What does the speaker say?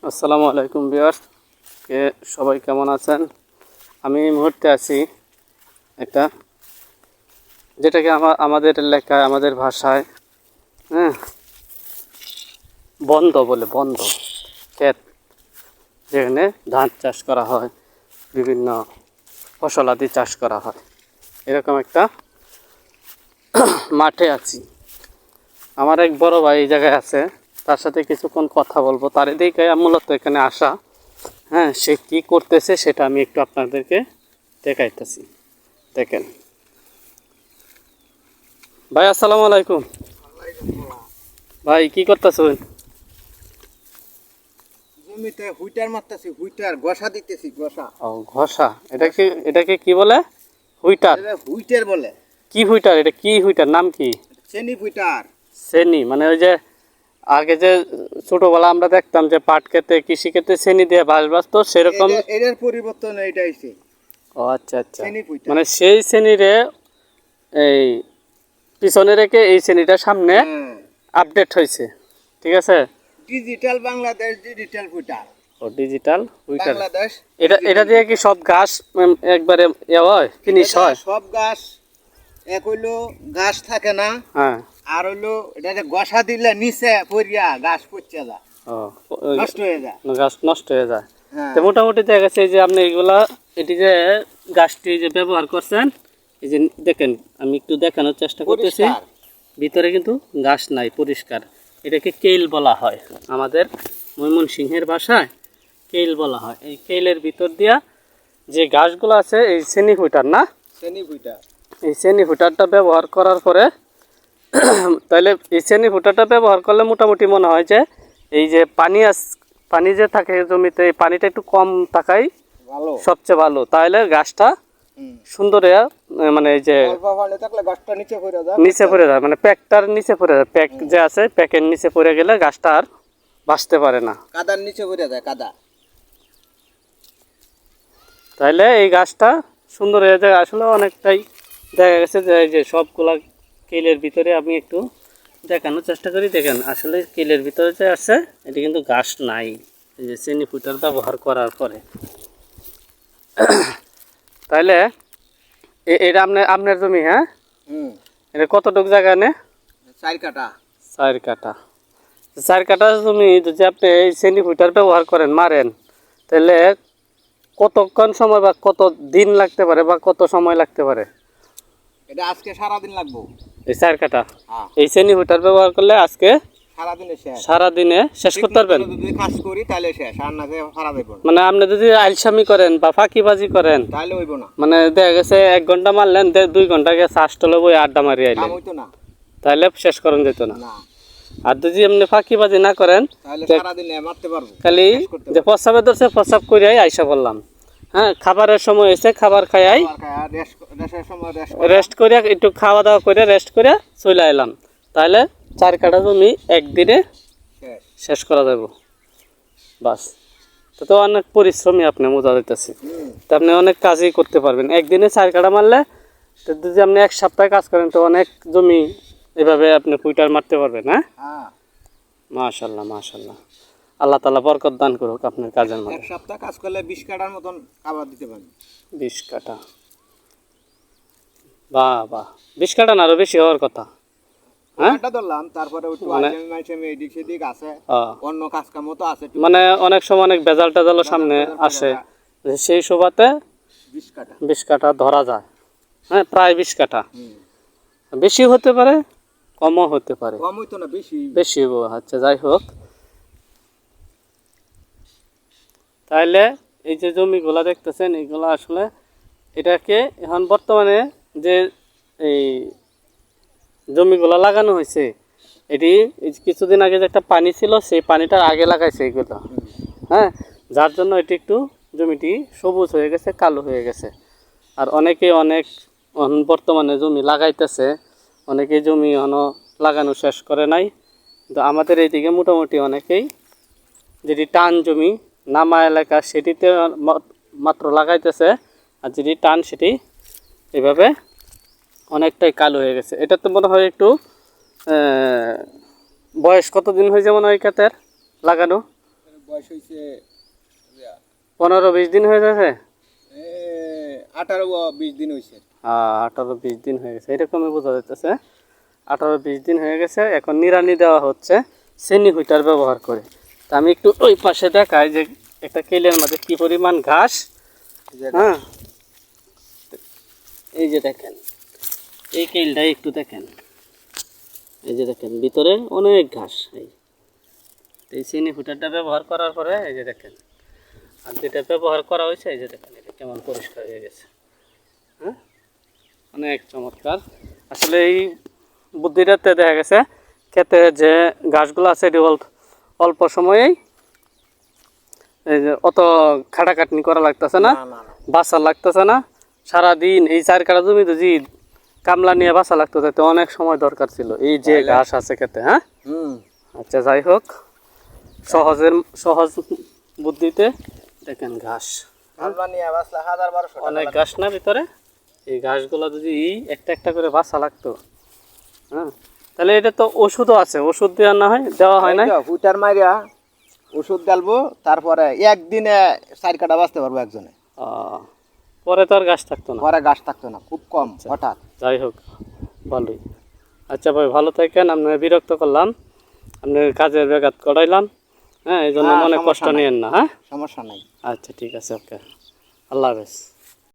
আসসালামু আলাইকুম ভিউয়ার্স, সবাই কেমন আছেন? আমি এই মুহূর্তে আছি একটা যেটাকে আমাদের এলাকায় আমাদের ভাষায় হ্যাঁ বন্ধ বলে, বন্ধ ক্ষেত, যেখানে ধান চাষ করা হয়, বিভিন্ন ফসলাদি চাষ করা হয়, এরকম একটা মাঠে আছি। আমার এক বড় ভাই এই জায়গায় আছে, তার সাথে কিছুক্ষণ কথা বলবো। তার এদিকে মূলত এখানে আসা। হ্যাঁ, সে কী করতেছে সেটা আমি একটু আপনাদেরকে দেখাইতেছি। দেখেন ভাই, আসসালামু আলাইকুম। ভাই কি করতেছেন? জমিতে হুইটার মারতেছি, হুইটার ঘষা দিতেছি, ঘষা। ও, ঘষা। এটাকে কি বলে? হুইটার? হুইটার বলে। কি হুইটার? এটা কি হুইটার? নাম কি? চেনি হুইটার। সেনি মানে ওই যে আগে যে ছোটবেলা আমরা দেখতাম যে পাট খেতে, কৃষি খেতে সেনি দিয়ে বাঁশ বাঁচতো, সেরকম। এটার পরিবর্তন এইটা হইছে ও আচ্ছা আচ্ছা, চেনি হুইটার। মানে সেই শ্রেণীরে এই পিছনে রেখে এই শ্রেণীটা সামনে আপডেট হয়েছে। ঠিক আছে, ডিজিটাল বাংলাদেশ, ডিজিটাল হুইটার। ও ডিজিটাল হুইটার। বাংলাদেশ এটা দিয়ে কি সব ঘাস একবারে ইয়ে হয়, ফিনিশ হয়? সব গাছ এক হইলো গাছ থাকে না। হ্যাঁ। আর হইলো এটা ঘষা দিলে নিচে পড়িয়া গাছ পচে যায়, ও, নষ্ট হয়ে যায়। গাছ নষ্ট হয়ে যায়। হ্যাঁ। তো মোটামুটি দেখা গেছে যে আপনি এগুলা এটি যে গাছটি যে ব্যবহার করছেন, এই যে দেখেন, আমি একটু দেখানোর চেষ্টা করতেছি। পরিষ্কার। ভিতরে কিন্তু গাছ নাই, পরিষ্কার। এটাকে কেইল বলা হয় আমাদের ময়মনসিংহের ভাষায়, কেইল বলা হয়। এই কেইলের ভিতর দিয়া যে গাছগুলো আছে, এই শ্রেণী হুইটার না, চেনি হুইটার। এই শ্রেণী হুইটারটা ব্যবহার করার পরে তাহলে এই শ্রেণী হুইটারটা ব্যবহার করলে মোটামুটি মনে হয় যে এই যে পানি যে থাকে জমিতে, এই পানিটা একটু কম থাকাই ভালো, সবচেয়ে ভালো। তাহলে গাছটা সুন্দর মানে এই যে অল্প পানি থাকলে গাছটা নিচে পড়ে যায়, নিচে পড়ে যায়, মানে প্যাকটার নিচে পড়ে যায়। প্যাক যে আছে, প্যাকের নিচে পড়ে গেলে গাছটা আর বাঁচতে পারে না। কাদার নিচে পড়ে যায়, কাদা। তাইলে এই গাছটা সুন্দর হয়ে যায়। আসলে অনেকটাই দেখা গেছে যে এই যে সবগুলা কেলের ভিতরে আমি একটু দেখানোর চেষ্টা করি। দেখেন, আসলে কেলের ভিতরে যে আছে এটি কিন্তু গাছ নাই, এই যে চেনি ফুটার ব্যবহার করার পরে। তাইলে এটা আপনার জমি? হ্যাঁ, এটা কতটুক জায়গা নে? 4 কাঠা। 4 কাঠা। 4 কাঠা জমি যদি আপনি এই চেনি ফুটার ব্যবহার করেন, মারেন, তাহলে কতক্ষণ সময় বা কত দিন লাগতে পারে বা কত সময় লাগতে পারে? এটা আজকে সারা দিন লাগবে। এই 4 কাঠা হ্যাঁ, এই চেনি ফুটার ব্যবহার করলে আজকে সারা দিনে শেষ। সারাদিনে শেষ করতে পারবেন। যদি কাজ করি তাহলে শেষ, আর না সারা দেব না। মানে আপনি যদি আলসামি করেন বা ফাঁকিবাজি করেন, তাহলে হইব না। মানে দেখা গেছে 1 ঘন্টা মারলেন, 2 ঘন্টা গিয়ে চাষটলে বই আড্ডা মারি কাম আইলেন, হইতো না। তাহলে শেষ করেন যেত না। না, আর যদি আপনি ফাঁকিবাজি না করেন, তাহলে সারা দিনে মারতে পারবো, খালি শেষ করতে যে প্রস্রাবে ধরছে প্রস্রাব করিয়াই আইসা বললাম। হ্যাঁ, খাবারের সময় এসে খাবার খাইয়াই রেস্টের সময় রেস্ট করিয়া একটু খাওয়া দাওয়া করে রেস্ট করে চলে এলাম, তাহলে 4 কাঠা জমি একদিনে শেষ। শেষ করা যাব। বাস, তো অনেক পরিশ্রমী আপনি বোঝা যাইতেছে। তো আপনি অনেক কাজই করতে পারবেন একদিনে 4 কাঠা মারলে। তো যদি আপনি 1 সপ্তাহ কাজ করেন, তো অনেক জমি এভাবে আপনি কুইটার মারতে পারবেন। হ্যাঁ, হ্যাঁ, মাশাল্লাহ মাশাল্লাহ, আল্লাহ তাআলা বরকত দান করুক আপনার কাজের এক মধ্যে। সপ্তাহ কাজ করলে 20 কাঠার মতন খাবার দিতে পারবেন। 20 কাঠা, বাহ বাহ, 20 কাঠা না আরো বেশি হওয়ার কথা। হ্যাঁ, এটা ধরলাম, তারপরে একটু মানে আইটেম এদিক সেদিক আছে, হ্যাঁ, অন্য কাজ কামও তো আছে। মানে অনেক সময় অনেক ভেজাল টেজালও সামনে আসে, সেই সুবাদে 20 কাঠা। 20 কাঠা ধরা যায়। হ্যাঁ, প্রায় 20 কাঠা। বেশি হতে পারে, কমও হতে পারে। কম হইতো না, বেশি। বেশি আচ্ছা, যাই হোক। তাইলে এই যে জমিগুলা দেখতেছেন, এইগুলা আসলে এটাকে এখন বর্তমানে যে এই জমিগুলা লাগানো হয়েছে, এটি কিছুদিন আগে যে একটা পানি ছিল, সেই পানিটার আগে লাগাইছে এইগুলো। হ্যাঁ, যার জন্য এটি একটু জমিটি সবুজ হয়ে গেছে, কালো হয়ে গেছে। আর অনেকে অনেক বর্তমানে জমি লাগাইতেছে, অনেকে জমি এখনও লাগানো শেষ করে নাই। কিন্তু আমাদের এইদিকে মোটামুটি অনেকেই যেটি টান জমি, নামা এলাকা, সেটিতে মাত্র লাগাইতেছে। আর যেটি টান, সেটি এভাবে অনেকটাই কালো হয়ে গেছে। এটা তো মনে হয় একটু বয়স কতদিন হয়েছে মনে হয় ক্ষেতের লাগানো? বয়স হয়েছে 15-20 দিন হয়ে যাচ্ছে। 18-20 দিন হয়েছে। 18-20 দিন হয়ে গেছে, এরকমই বোঝা যাইতেছে। 18-20 দিন হয়ে গেছে। এখন নিড়ানি দেওয়া হচ্ছে শ্রেণী হুইটার ব্যবহার করে। তা আমি একটু ওই পাশে দেখাই যে একটা কেলের মধ্যে কি পরিমাণ ঘাস। হ্যাঁ, এই যে দেখেন, এই কেলটা একটু দেখেন, এই যে দেখেন ভিতরে অনেক ঘাস। এই শ্রেণী হুইটারটা ব্যবহার করার পরে এই যে দেখেন, আর যেটা ব্যবহার করা হয়েছে এই যে দেখেন এটা কেমন পরিষ্কার হয়ে গেছে। হ্যাঁ, অনেক চমৎকার। আসলে এই বুদ্ধিটাতে দেখা গেছে ক্ষেতে যে ঘাসগুলো আছে এটি অল্প সময়েই এই যে অত খাটাখাটনি করা লাগতেছে না, বাসা লাগতেছে না। সারাদিন এই 4 কাঠা জমিতে যে কামলা নিয়ে বাসা লাগতো, তাতে অনেক সময় দরকার ছিল। এই যে ঘাস আছে ক্ষেতে। হ্যাঁ, আচ্ছা যাই হোক, সহজ বুদ্ধিতে দেখেন ঘাস, অনেক ঘাস না ভিতরে। এই ঘাসগুলো যদি একটা একটা করে বাসা লাগতো, হ্যাঁ, তাহলে এটা তো ওষুধও আছে, ওষুধ দেওয়া না হয়, দেওয়া হয় না। হুইটার মারিয়া ওষুধ ডালবো, তারপরে একদিনে 4 কাঠা বাঁচতে পারবো একজনে। পরে তো আর ঘাস থাকতো না, পরে গাছ থাকতো না, খুব কম হঠাৎ। যাই হোক ভালোই। আচ্ছা ভাই ভালো থাকেন, আপনার বিরক্ত করলাম, আপনার কাজের ব্যাঘাত করাইলাম। হ্যাঁ, এই জন্য মনে কষ্ট নিয়েন না। হ্যাঁ, সমস্যা নাই। আচ্ছা ঠিক আছে, ওকে, আল্লাহ হাফেজ।